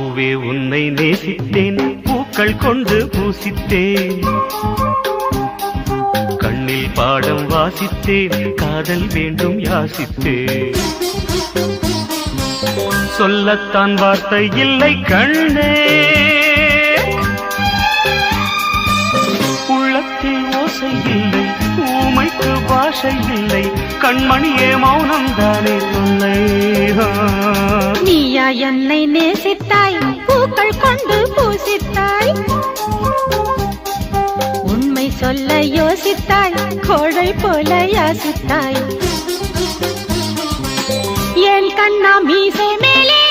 பூவே உன்னை நேசித்தேன், பூக்கள் கொண்டு பூசித்தேன், கண்ணில் பாடம் வாசித்தேன், காதல் வேண்டும் யாசித்தேன். சொல்லத்தான் வார்த்தை இல்லை கண்ணே, உள்ளத்தில் ஓசை இல்லை, ஊமைக்கு பாஷை இல்லை, கண்மணியே மௌனம் தானே சொல்லை. நீயா என்னை நேசித்தாய், பூக்கள் கொண்டு பூசித்தாய், உண்மை சொல்ல யோசித்தாய், கோழை போல யாசித்தாய். என் கண்ணா மீசை மேலே